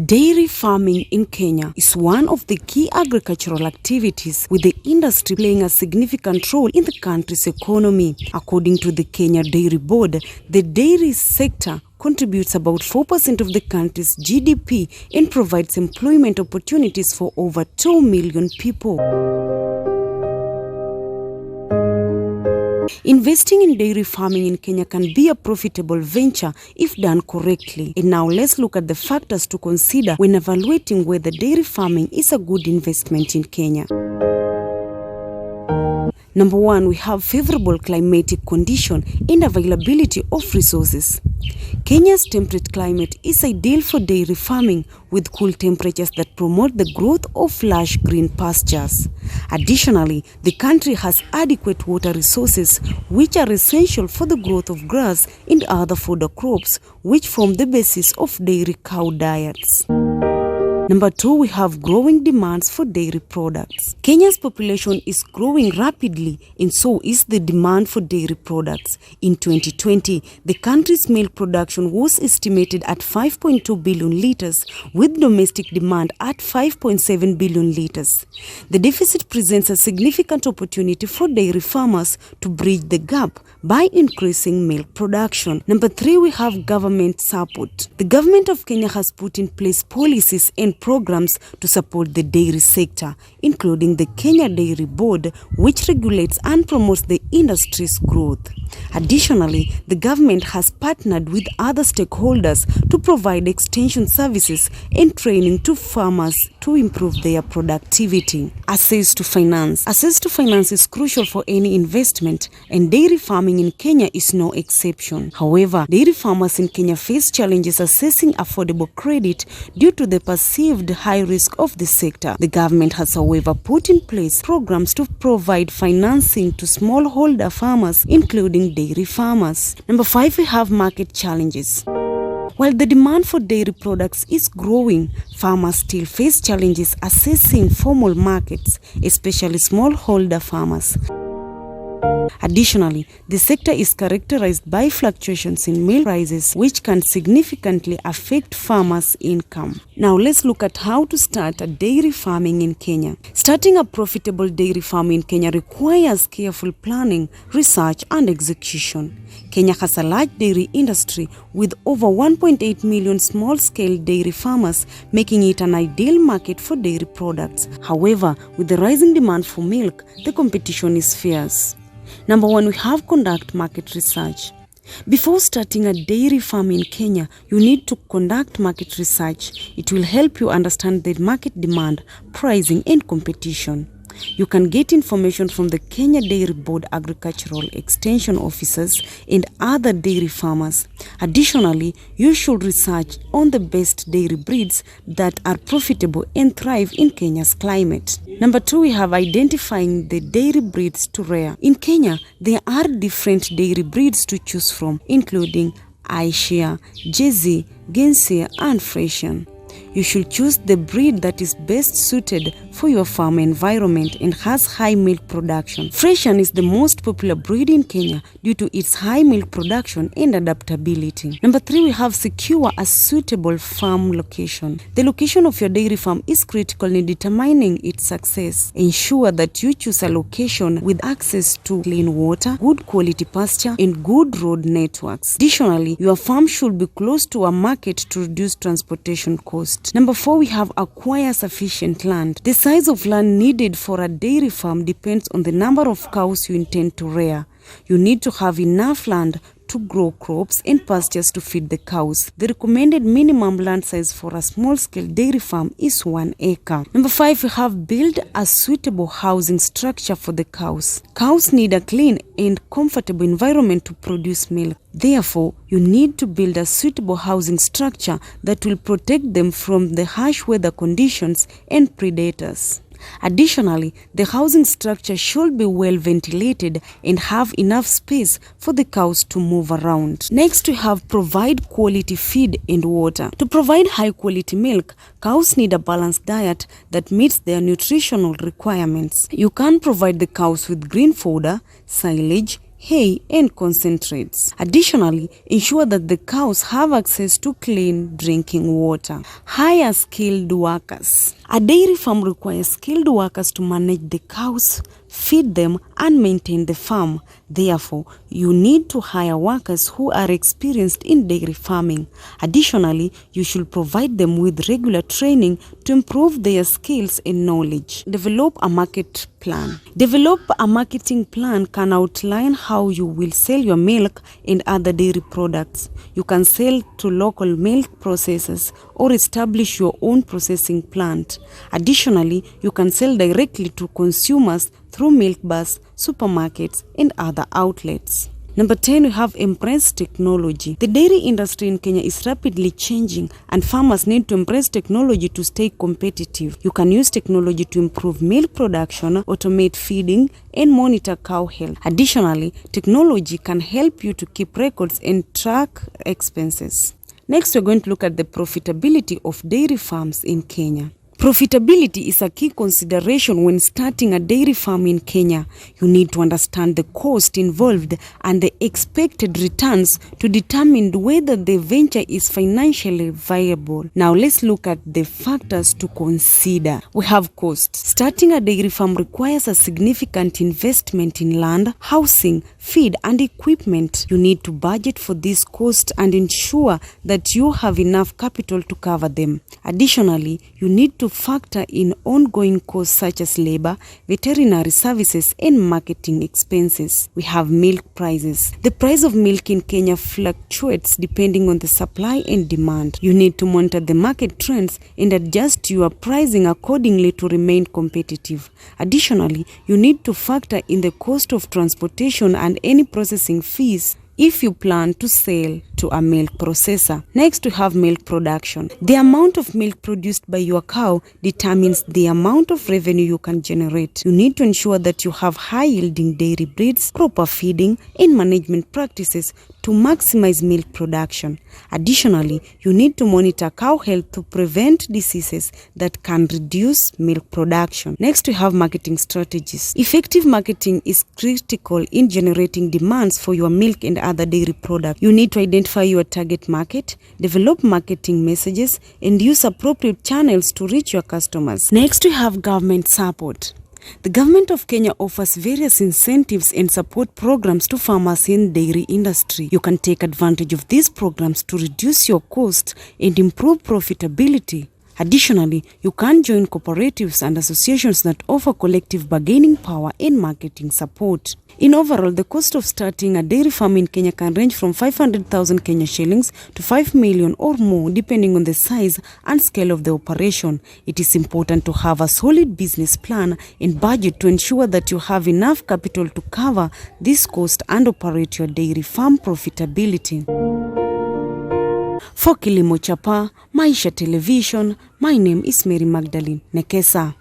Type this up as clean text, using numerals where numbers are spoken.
Dairy farming in Kenya is one of the key agricultural activities, with the industry playing a significant role in the country's economy. According to the Kenya Dairy Board, the dairy sector contributes about 4% of the country's GDP and provides employment opportunities for over 2 million people. Investing in dairy farming in Kenya can be a profitable venture if done correctly. And now let's look at the factors to consider when evaluating whether dairy farming is a good investment in Kenya. Number one, we have favorable climatic condition and availability of resources. Kenya's temperate climate is ideal for dairy farming, with cool temperatures that promote the growth of lush green pastures. Additionally, the country has adequate water resources, which are essential for the growth of grass and other fodder crops, which form the basis of dairy cow diets. Number two, we have growing demands for dairy products. Kenya's population is growing rapidly, and so is the demand for dairy products. In 2020, the country's milk production was estimated at 5.2 billion liters, with domestic demand at 5.7 billion liters. The deficit presents a significant opportunity for dairy farmers to bridge the gap by increasing milk production. Number three, we have government support. The government of Kenya has put in place policies and programs to support the dairy sector, including the Kenya Dairy Board, which regulates and promotes the industry's growth. Additionally, the government has partnered with other stakeholders to provide extension services and training to farmers to improve their productivity. Access to finance. Access to finance is crucial for any investment, and dairy farming in Kenya is no exception. However, dairy farmers in Kenya face challenges accessing affordable credit due to the perceived high risk of the sector. The government has, however, put in place programs to provide financing to smallholder farmers, including dairy farmers. Number five, we have market challenges. While the demand for dairy products is growing, farmers still face challenges accessing formal markets, especially smallholder farmers. Additionally, the sector is characterized by fluctuations in milk prices, which can significantly affect farmers' income. Now let's look at how to start a dairy farming in Kenya. Starting a profitable dairy farm in Kenya requires careful planning, research, and execution. Kenya has a large dairy industry with over 1.8 million small-scale dairy farmers, making it an ideal market for dairy products. However, with the rising demand for milk, the competition is fierce. Number one, we have conduct market research. Before starting a dairy farm in Kenya, you need to conduct market research. It will help you understand the market demand, pricing, and competition. You can get information from the Kenya Dairy Board agricultural extension officers and other dairy farmers. Additionally, you should research on the best dairy breeds that are profitable and thrive in Kenya's climate. Number two, we have identifying the dairy breeds to rear. In Kenya, there are different dairy breeds to choose from, including Ayrshire, Jersey, Guernsey, and Friesian. You should choose the breed that is best suited for your farm environment and has high milk production. Friesian is the most popular breed in Kenya due to its high milk production and adaptability. Number three, we have secure a suitable farm location. The location of your dairy farm is critical in determining its success. Ensure that you choose a location with access to clean water, good quality pasture, and good road networks. Additionally, your farm should be close to a market to reduce transportation costs. Number four, we have acquire sufficient land. The size of land needed for a dairy farm depends on the number of cows you intend to rear. You need to have enough land to grow crops and pastures to feed the cows. The recommended minimum land size for a small-scale dairy farm is 1 acre. Number five, we have built a suitable housing structure for the cows. Cows need a clean and comfortable environment to produce milk. Therefore, you need to build a suitable housing structure that will protect them from the harsh weather conditions and predators. Additionally, the housing structure should be well ventilated and have enough space for the cows to move around. Next, we have provide quality feed and water. To provide high quality milk, cows need a balanced diet that meets their nutritional requirements. You can provide the cows with green fodder, silage, hay, and concentrates. Additionally, ensure that the cows have access to clean drinking water. Hire skilled workers. A dairy farm requires skilled workers to manage the cows, feed them, and maintain the farm. Therefore, you need to hire workers who are experienced in dairy farming. Additionally, you should provide them with regular training to improve their skills and knowledge. Develop a market plan. Develop a marketing plan can outline how you will sell your milk and other dairy products. You can sell to local milk processors or establish your own processing plant. Additionally, you can sell directly to consumers through milk bars, supermarkets, and other outlets. Number 10, we have embrace technology. The dairy industry in Kenya is rapidly changing, and farmers need to embrace technology to stay competitive. You can use technology to improve milk production, automate feeding, and monitor cow health. Additionally, technology can help you to keep records and track expenses. Next, we're going to look at the profitability of dairy farms in Kenya. Profitability is a key consideration when starting a dairy farm in Kenya. You need to understand the cost involved and the expected returns to determine whether the venture is financially viable. Now let's look at the factors to consider. We have costs. Starting a dairy farm requires a significant investment in land, housing, feed, and equipment. You need to budget for these costs and ensure that you have enough capital to cover them. Additionally, you need to factor in ongoing costs such as labor, veterinary services, and marketing expenses. We have milk prices. The price of milk in Kenya fluctuates depending on the supply and demand. You need to monitor the market trends and adjust your pricing accordingly to remain competitive. Additionally, you need to factor in the cost of transportation and any processing fees if you plan to sell to a milk processor. Next, we have milk production. The amount of milk produced by your cow determines the amount of revenue you can generate. You need to ensure that you have high-yielding dairy breeds, proper feeding, and management practices to maximize milk production. Additionally, you need to monitor cow health to prevent diseases that can reduce milk production. Next, we have marketing strategies. Effective marketing is critical in generating demands for your milk and other dairy products. You need to identify your target market, develop marketing messages, and use appropriate channels to reach your customers. Next, we have government support. The government of Kenya offers various incentives and support programs to farmers in the dairy industry. You can take advantage of these programs to reduce your costs and improve profitability. Additionally, you can join cooperatives and associations that offer collective bargaining power and marketing support. In overall, the cost of starting a dairy farm in Kenya can range from 500,000 Kenya shillings to 5 million or more, depending on the size and scale of the operation. It is important to have a solid business plan and budget to ensure that you have enough capital to cover this cost and operate your dairy farm profitability. For Kilimo Chapaa, Maisha Television, my name is Mary Magdalene Nekesa.